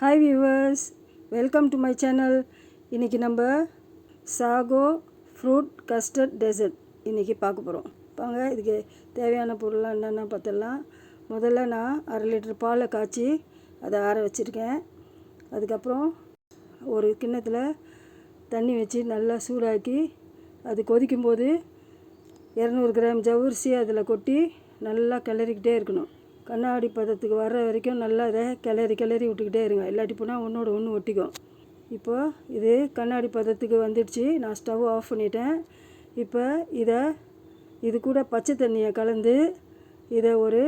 Hi viewers, welcome to my channel. இன்றைக்கி நம்ம sago fruit custard dessert இன்றைக்கி பார்க்க போகிறோம். வாங்க இதுக்கு தேவையான பொருள்லாம் என்னென்ன பார்த்துடலாம். முதல்ல நான் 1/2 லிட்டர் பாலை காய்ச்சி அதை ஆற வச்சுருக்கேன். அதுக்கப்புறம் ஒரு கிண்ணத்தில் தண்ணி வச்சு நல்லா சூடாக்கி அது கொதிக்கும்போது 200 கிராம் ஜவ்வரிசி அதில் கொட்டி நல்லா கிளறிக்கிட்டே இருக்கணும். கண்ணாடி பதத்துக்கு வர்ற வரைக்கும் நல்லா இதை கிளறி விட்டுக்கிட்டே இருங்க, இல்லாட்டி போனால் ஒன்றோட ஒன்று ஒட்டிக்கும். இப்போது இது கண்ணாடி பதத்துக்கு வந்துடுச்சு. நான் ஸ்டவ் ஆஃப் பண்ணிட்டேன். இப்போ இது கூட பச்சை தண்ணியை கலந்து இதை ஒரு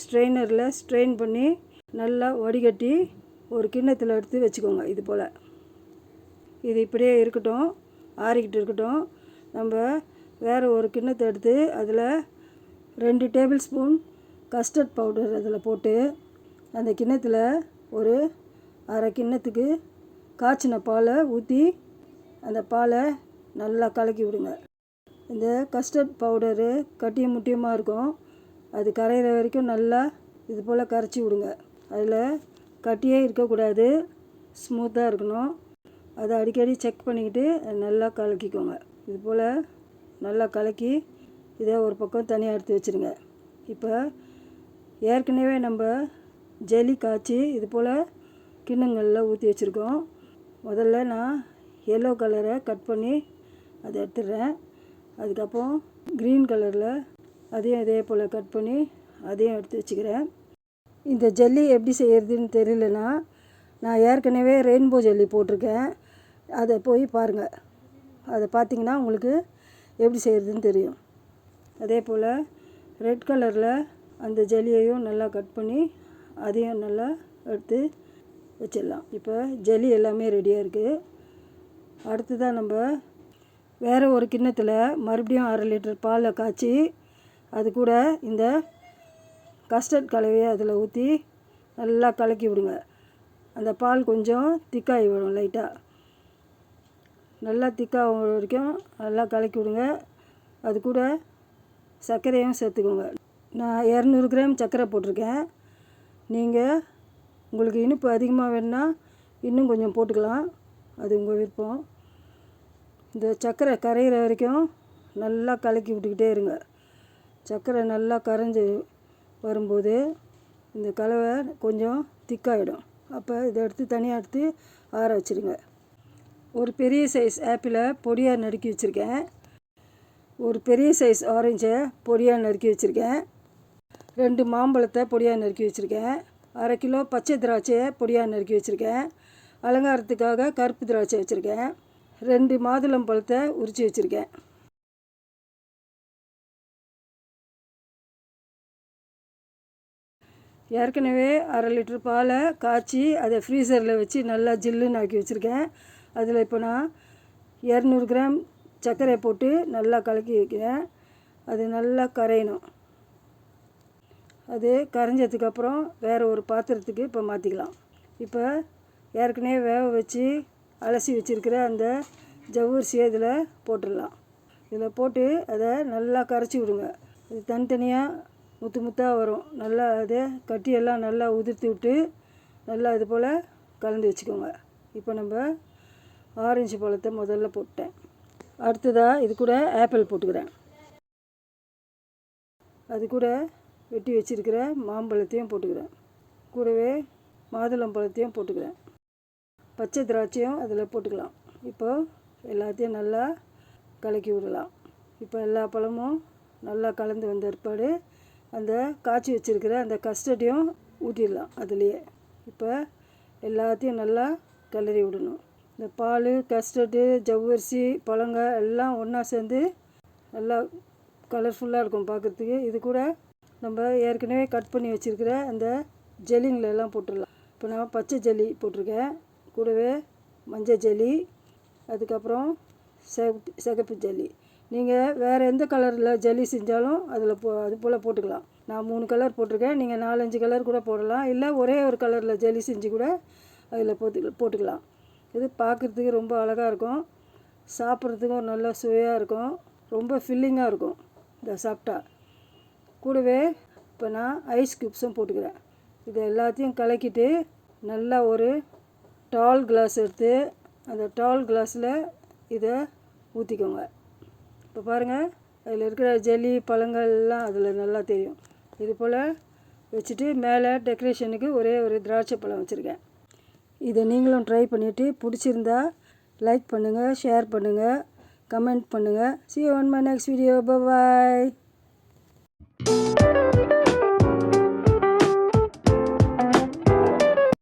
ஸ்ட்ரெயினரில் ஸ்ட்ரெயின் பண்ணி நல்லா வடிகட்டி ஒரு கிண்ணத்தில் எடுத்து வச்சுக்கோங்க. இது போல் இது இப்படியே இருக்கட்டும், ஆறிக்கிட்டு இருக்கட்டும். நம்ம வேறு ஒரு கிண்ணத்தை எடுத்து அதில் 2 டேபிள் ஸ்பூன் கஸ்டர்ட் பவுடர் அதில் போட்டு அந்த கிண்ணத்தில் ஒரு அரை கிண்ணத்துக்கு காய்ச்சின பாலை ஊற்றி அந்த பாலை நல்லா கலக்கி விடுங்க. இந்த கஸ்டர்ட் பவுடரு கட்டியும் முட்டியுமாக இருக்கும், அது கரையிற வரைக்கும் நல்லா இது போல் கரைச்சி விடுங்க. அதில் கட்டியே இருக்கக்கூடாது, ஸ்மூத்தாக இருக்கணும். அதை அடிக்கடி செக் பண்ணிக்கிட்டு நல்லா கலக்கிக்கோங்க. இது போல் நல்லா கலக்கி இதை ஒரு பக்கம் தனியாக எடுத்து வச்சுருங்க. இப்போ ஏற்கனவே நம்ம ஜெல்லி காய்ச்சி இது போல் கிண்ணங்களில் ஊற்றி வச்சுருக்கோம். முதல்ல நான் எல்லோ கலரை கட் பண்ணி அதை எடுத்துடுறேன். அதுக்கப்புறம் க்ரீன் கலரில் அதையும் இதே போல் கட் பண்ணி அதையும் எடுத்து வச்சுக்கிறேன். இந்த ஜெல்லி எப்படி செய்கிறதுன்னு தெரியலனா நான் ஏற்கனவே ரெயின்போ ஜெல்லி போட்டிருக்கேன், அதை போய் பாருங்கள். அதை பார்த்திங்கன்னா உங்களுக்கு எப்படி செய்கிறதுன்னு தெரியும். அதே போல் ரெட் கலரில் அந்த ஜெல்லியையும் நல்லா கட் பண்ணி அதையும் நல்லா எடுத்து வச்சிடலாம். இப்போ ஜெல்லி எல்லாமே ரெடியாக இருக்குது. அடுத்ததாக நம்ம வேறு ஒரு கிண்ணத்தில் மறுபடியும் 1/2 லிட்டர் பாலை காய்ச்சி அது கூட இந்த கஸ்டர்ட் கலவையை அதில் ஊற்றி நல்லா கலக்கி விடுங்க. அந்த பால் கொஞ்சம் திக்காகி விடும், லைட்டாக நல்லா திக்காக வரைக்கும் நல்லா கலக்கி விடுங்க. அது கூட சர்க்கரையும் சேர்த்துக்கோங்க. நான் 200 கிராம் சர்க்கரை போட்டிருக்கேன். நீங்கள் உங்களுக்கு இனிப்பு அதிகமாக வேணுன்னா இன்னும் கொஞ்சம் போட்டுக்கலாம், அது உங்கள் விருப்பம். இந்த சர்க்கரை கரையிற வரைக்கும் நல்லா கலக்கி விட்டுக்கிட்டே இருங்க. சர்க்கரை நல்லா கரைஞ்சி வரும்போது இந்த கலவை கொஞ்சம் திக்காகிடும். அப்போ இதை எடுத்து தனியாக எடுத்து ஆற வச்சுருங்க. ஒரு பெரிய சைஸ் ஆப்பிளை பொடியாக நறுக்கி வச்சுருக்கேன். ஒரு பெரிய சைஸ் ஆரஞ்சை பொடியாக நறுக்கி வச்சுருக்கேன். 2 மாம்பழத்தை பொடியாக நறுக்கி வச்சுருக்கேன். 1/2 கிலோ பச்சை திராட்சையை பொடியாக நறுக்கி வச்சுருக்கேன். அலங்காரத்துக்காக கருப்பு திராட்சை வச்சுருக்கேன். 2 மாதுளம் பழத்தை உரித்து வச்சுருக்கேன். ஏற்கனவே 1/2 லிட்டர் பாலை காய்ச்சி அதை ஃப்ரீசரில் வச்சு நல்லா ஜில்லுன்னு ஆக்கி வச்சுருக்கேன். அதில் இப்போ நான் 200 கிராம் சர்க்கரையை போட்டு நல்லா கலக்கி வைக்கிறேன். அது நல்லா கரையணும். அது கரைஞ்சதுக்கப்புறம் வேறு ஒரு பாத்திரத்துக்கு இப்போ மாற்றிக்கலாம். இப்போ ஏற்கனவே வேக வச்சு அலசி வச்சுருக்கிற அந்த ஜவ்வரிசியை இதில் போட்டுடலாம். இதில் போட்டு அதை நல்லா கரைச்சி விடுங்க. அது தனித்தனியாக முத்து முத்தாக வரும். நல்லா அதை கட்டியெல்லாம் நல்லா உதிர்த்து விட்டு நல்லா இது போல் கலந்து வச்சுக்கோங்க. இப்போ நம்ம ஆரஞ்சு பழத்தை முதல்ல போட்டேன். அடுத்ததாக இது கூட ஆப்பிள் போட்டுக்கிறேன். அது கூட வெட்டி வச்சுருக்கிற மாம்பழத்தையும் போட்டுக்கிறேன். கூடவே மாதுளம் பழத்தையும் போட்டுக்கிறேன். பச்சை திராட்சையும் அதில் போட்டுக்கலாம். இப்போது எல்லாத்தையும் நல்லா கலக்கி விடலாம். இப்போ எல்லா பழமும் நல்லா கலந்து வந்த ஏற்பாடு அந்த காய்ச்சி வச்சுருக்கிற அந்த கஸ்டர்டையும் ஊற்றிடலாம் அதுலேயே. இப்போ எல்லாத்தையும் நல்லா கிளறி விடணும். இந்த பால், கஸ்டர்டு, ஜவ்வரிசி, பழங்கள் எல்லாம் ஒன்றா சேர்ந்து நல்லா கலர்ஃபுல்லாக இருக்கும் பார்க்குறதுக்கு. இது கூட நம்ம ஏற்கனவே கட் பண்ணி வச்சுருக்கிற அந்த ஜெல்லிங்களெல்லாம் போட்டுடலாம். இப்போ நான் பச்சை ஜெல்லி போட்டிருக்கேன், கூடவே மஞ்சள் ஜெல்லி, அதுக்கப்புறம் சிகப்பு ஜெல்லி. நீங்கள் வேறு எந்த கலரில் ஜெல்லி செஞ்சாலும் அதில் அது போல் போட்டுக்கலாம். நான் 3 கலர் போட்டிருக்கேன், நீங்கள் 4-5 கலர் கூட போடலாம். இல்லை ஒரே ஒரு கலரில் ஜெல்லி செஞ்சு கூட அதில் போட்டுக்கலாம். இது பார்க்குறதுக்கு ரொம்ப அழகாக இருக்கும், சாப்பிட்றதுக்கும் நல்ல சுவையாக இருக்கும், ரொம்ப ஃபில்லிங்காக இருக்கும் இதை சாப்பிட்டா. கூடவே இப்போ நான் ஐஸ் க்யூப்ஸும் போட்டுக்கிறேன். இது எல்லாத்தையும் கலக்கிட்டு நல்லா ஒரு டால் கிளாஸ் எடுத்து அந்த டால் கிளாஸில் இதை ஊற்றிக்கோங்க. இப்போ பாருங்கள், அதில் இருக்கிற ஜெல்லி பழங்கள் எல்லாம் அதில் நல்லா தெரியும். இது போல் வச்சுட்டு மேலே டெக்கரேஷனுக்கு ஒரே ஒரு திராட்சை பழம் வச்சுருக்கேன். இதை நீங்களும் ட்ரை பண்ணிவிட்டு பிடிச்சிருந்தா லைக் பண்ணுங்கள், ஷேர் பண்ணுங்கள், கமெண்ட் பண்ணுங்கள். See you on my next video. Bye bye.